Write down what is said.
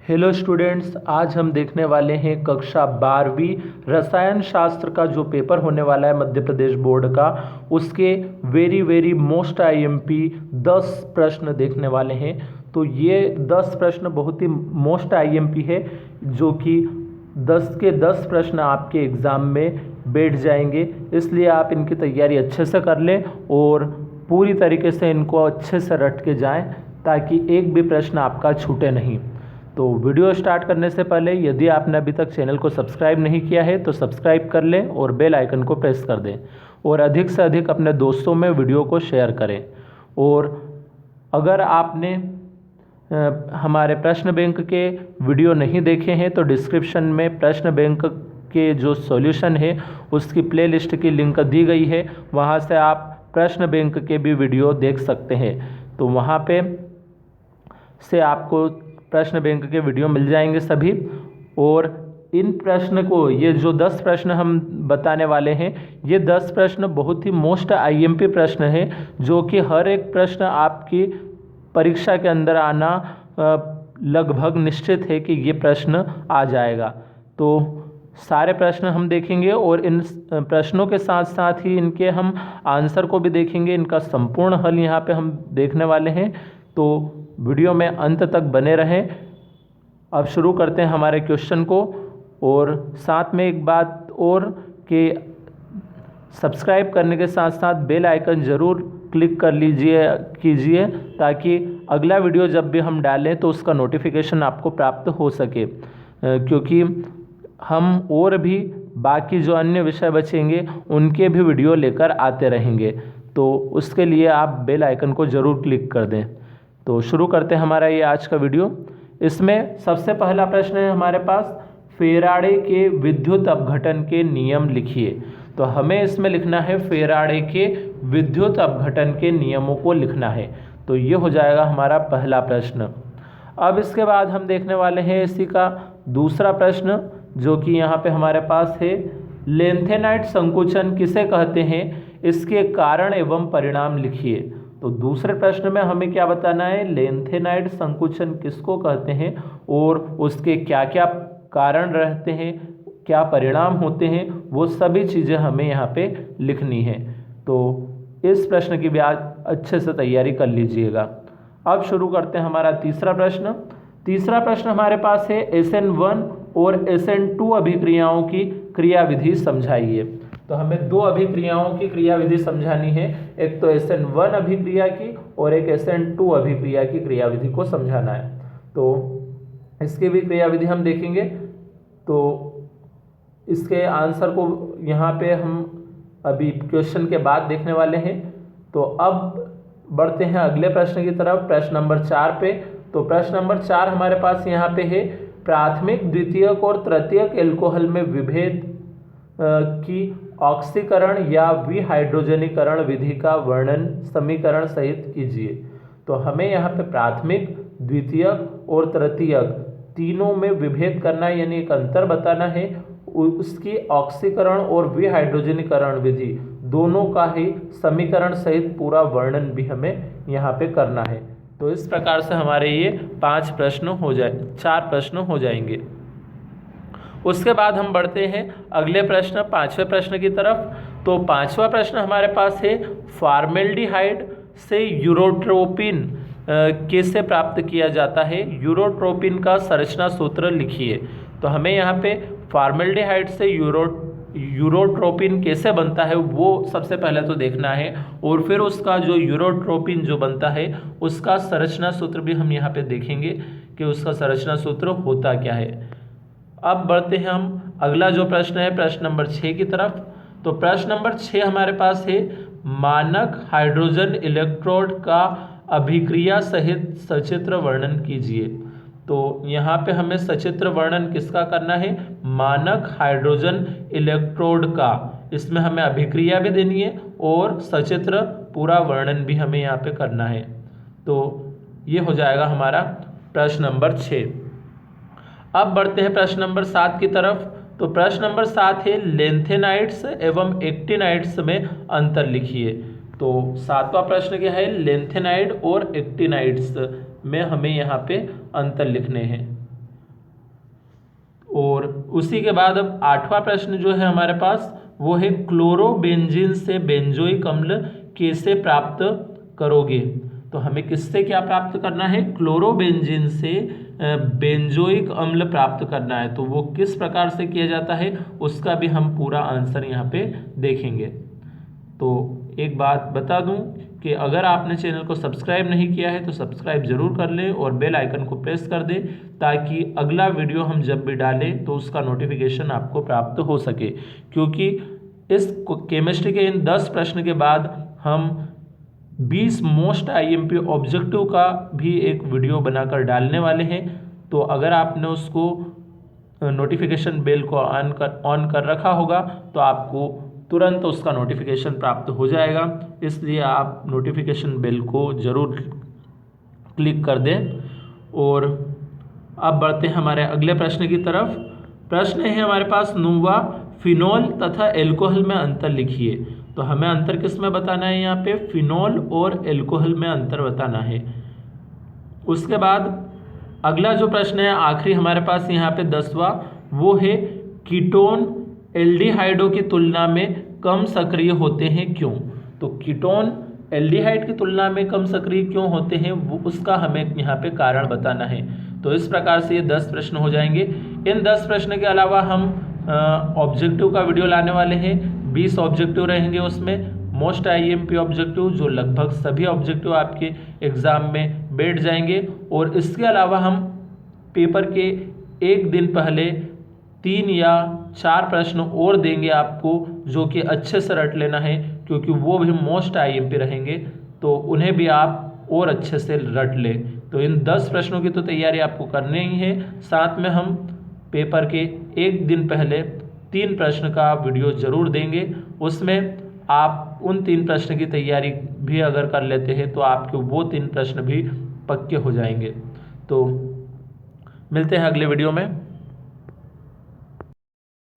Hello students, आज हम देखने वाले हैं कक्षा 12वीं रसायन शास्त्र का जो पेपर होने वाला है मध्य प्रदेश बोर्ड का, उसके वेरी मोस्ट आईएमपी 10 प्रश्न देखने वाले हैं। तो ये 10 प्रश्न बहुत ही मोस्ट आईएमपी है, जो कि 10 के 10 प्रश्न आपके एग्ज़ाम में बैठ जाएंगे। इसलिए आप इनकी तैयारी अच्छे से कर लें और पूरी तरीके से इनको अच्छे से रट के जाएं, ताकि एक भी प्रश्न आपका छूटे नहीं। तो वीडियो स्टार्ट करने से पहले यदि आपने अभी तक चैनल को सब्सक्राइब नहीं किया है तो सब्सक्राइब कर लें और बेल आइकन को प्रेस कर दें और अधिक से अधिक अपने दोस्तों में वीडियो को शेयर करें। और अगर आपने हमारे प्रश्न बैंक के वीडियो नहीं देखे हैं तो डिस्क्रिप्शन में प्रश्न बैंक के जो सॉल्यूशन है उसकी प्लेलिस्ट की लिंक दी गई है, वहाँ से आप प्रश्न बैंक के भी वीडियो देख सकते हैं। तो वहाँ पे से आपको प्रश्न बैंक के वीडियो मिल जाएंगे सभी। और इन प्रश्न को, ये जो 10 प्रश्न हम बताने वाले हैं, ये 10 प्रश्न बहुत ही मोस्ट आईएमपी प्रश्न हैं, जो कि हर एक प्रश्न आपकी परीक्षा के अंदर आना लगभग निश्चित है कि ये प्रश्न आ जाएगा। तो सारे प्रश्न हम देखेंगे और इन प्रश्नों के साथ साथ ही इनके हम आंसर को भी देखेंगे। इनका संपूर्ण हल यहाँ पे हम देखने वाले हैं, तो वीडियो में अंत तक बने रहें। अब शुरू करते हैं हमारे क्वेश्चन को। और साथ में एक बात और कि सब्सक्राइब करने के साथ साथ बेल आइकन ज़रूर क्लिक कर कीजिए, ताकि अगला वीडियो जब भी हम डालें तो उसका नोटिफिकेशन आपको प्राप्त हो सके, क्योंकि हम और भी बाकी जो अन्य विषय बचेंगे उनके भी वीडियो लेकर आते रहेंगे। तो उसके लिए आप बेल आइकन को ज़रूर क्लिक कर दें। तो शुरू करते हैं हमारा ये आज का वीडियो। इसमें सबसे पहला प्रश्न है हमारे पास, फेराडे के विद्युत अपघटन के नियम लिखिए। तो हमें इसमें लिखना है फेराडे के विद्युत अपघटन के नियमों को लिखना है। तो ये हो जाएगा हमारा पहला प्रश्न। अब इसके बाद हम देखने वाले हैं इसी का दूसरा प्रश्न, जो कि यहाँ पे हमारे पास है, लेंथेनाइट संकुचन किसे कहते हैं, इसके कारण एवं परिणाम लिखिए। तो दूसरे प्रश्न में हमें क्या बताना है, लेंथेनाइट संकुचन किसको कहते हैं और उसके क्या क्या कारण रहते हैं, क्या परिणाम होते हैं, वो सभी चीज़ें हमें यहाँ पे लिखनी है। तो इस प्रश्न की भी आज अच्छे से तैयारी कर लीजिएगा। अब शुरू करते हैं हमारा तीसरा प्रश्न। तीसरा प्रश्न हमारे पास है, SN1 और SN2 अभिक्रियाओं की क्रियाविधि समझाइए। तो हमें दो अभिक्रियाओं की क्रियाविधि समझानी है, एक तो SN1 अभिक्रिया की और एक SN2 अभिक्रिया की क्रियाविधि को समझाना है। तो इसकी भी क्रियाविधि हम देखेंगे। तो इसके आंसर को यहाँ पे हम अभी क्वेश्चन के बाद देखने वाले हैं। तो अब बढ़ते हैं अगले प्रश्न की तरफ, प्रश्न नंबर 4 पे। तो प्रश्न नंबर 4 हमारे पास यहाँ पे है, प्राथमिक द्वितीयक और तृतीयक एल्कोहल में विभेद की ऑक्सीकरण या विहाइड्रोजनीकरण विधि का वर्णन समीकरण सहित कीजिए। तो हमें यहाँ पे प्राथमिक, द्वितीयक और तृतीयक तीनों में विभेद करना है, यानी एक अंतर बताना है। उसकी ऑक्सीकरण और विहाइड्रोजनीकरण विधि दोनों का ही समीकरण सहित पूरा वर्णन भी हमें यहाँ पे करना है। तो इस प्रकार से हमारे ये 4 प्रश्न हो जाएंगे। उसके बाद हम बढ़ते हैं अगले प्रश्न, 5वें प्रश्न की तरफ। तो 5वां प्रश्न हमारे पास है, फॉर्मेल्डिहाइड से यूरोट्रोपिन कैसे प्राप्त किया जाता है, यूरोट्रोपिन का संरचना सूत्र लिखिए। तो हमें यहाँ पे फॉर्मेल्डिहाइड से यूरोट्रोपिन कैसे बनता है वो सबसे पहले तो देखना है, और फिर उसका जो यूरोट्रोपिन जो बनता है उसका संरचना सूत्र भी हम यहाँ पे देखेंगे कि उसका संरचना सूत्र होता क्या है। अब बढ़ते हैं हम अगला जो प्रश्न है, प्रश्न नंबर 6 की तरफ। तो प्रश्न नंबर 6 हमारे पास है, मानक हाइड्रोजन इलेक्ट्रोड का अभिक्रिया सहित सचित्र वर्णन कीजिए। तो यहाँ पे हमें सचित्र वर्णन किसका करना है, मानक हाइड्रोजन इलेक्ट्रोड का। इसमें हमें अभिक्रिया भी देनी है और सचित्र पूरा वर्णन भी हमें यहाँ पे करना है। तो ये हो जाएगा हमारा प्रश्न नंबर 6। अब बढ़ते हैं प्रश्न नंबर 7 की तरफ। तो प्रश्न नंबर 7 है, लेंथेनाइट्स एवं एक्टिनाइट्स में अंतर लिखिए। तो 7वां प्रश्न क्या है, लेंथेनाइड और एक्टिनाइड्स में हमें यहाँ पे अंतर लिखने हैं। और उसी के बाद अब 8वां प्रश्न जो है हमारे पास वो है क्लोरोबेंजीन से बेंजोइक अम्ल कैसे प्राप्त करोगे। तो हमें किससे क्या प्राप्त करना है, क्लोरोबेंजीन से बेंजोइक अम्ल प्राप्त करना है। तो वो किस प्रकार से किया जाता है उसका भी हम पूरा आंसर यहाँ पे देखेंगे। तो एक बात बता दूं कि अगर आपने चैनल को सब्सक्राइब नहीं किया है तो सब्सक्राइब जरूर कर लें और बेल आइकन को प्रेस कर दें ताकि अगला वीडियो हम जब भी डालें तो उसका नोटिफिकेशन आपको प्राप्त हो सके। क्योंकि इस केमिस्ट्री के इन 10 प्रश्न के बाद हम 20 मोस्ट आईएमपी ऑब्जेक्टिव का भी एक वीडियो बनाकर डालने वाले हैं। तो अगर आपने उसको नोटिफिकेशन बेल को ऑन कर रखा होगा तो आपको तुरंत उसका नोटिफिकेशन प्राप्त हो जाएगा। इसलिए आप नोटिफिकेशन बेल को ज़रूर क्लिक कर दें। और अब बढ़ते हैं हमारे अगले प्रश्न की तरफ। प्रश्न है हमारे पास नूवा फिनोल तथा एल्कोहल में अंतर लिखिए। तो हमें अंतर किस में बताना है, यहाँ पे फिनोल और एल्कोहल में अंतर बताना है। उसके बाद अगला जो प्रश्न है आखिरी हमारे पास यहाँ पे 10वां, वो है कीटोन एल्डिहाइडों की तुलना में कम सक्रिय होते हैं क्यों। तो कीटोन एल्डिहाइड की तुलना में कम सक्रिय क्यों होते हैं वो उसका हमें यहाँ पे कारण बताना है। तो इस प्रकार से ये 10 प्रश्न हो जाएंगे। इन 10 प्रश्न के अलावा हम ऑब्जेक्टिव का वीडियो लाने वाले हैं। 20 ऑब्जेक्टिव रहेंगे उसमें, मोस्ट आईएमपी ऑब्जेक्टिव जो लगभग सभी ऑब्जेक्टिव आपके एग्जाम में बैठ जाएंगे। और इसके अलावा हम पेपर के एक दिन पहले 3 या 4 प्रश्न और देंगे आपको जो कि अच्छे से रट लेना है, क्योंकि वो भी मोस्ट आईएमपी रहेंगे तो उन्हें भी आप और अच्छे से रट लें। तो इन 10 प्रश्नों की तो तैयारी आपको करनी ही है। साथ में हम पेपर के एक दिन पहले 3 प्रश्न का वीडियो ज़रूर देंगे। उसमें आप उन 3 प्रश्न की तैयारी भी अगर कर लेते हैं तो आपके वो 3 प्रश्न भी पक्के हो जाएंगे। तो मिलते हैं अगले वीडियो में।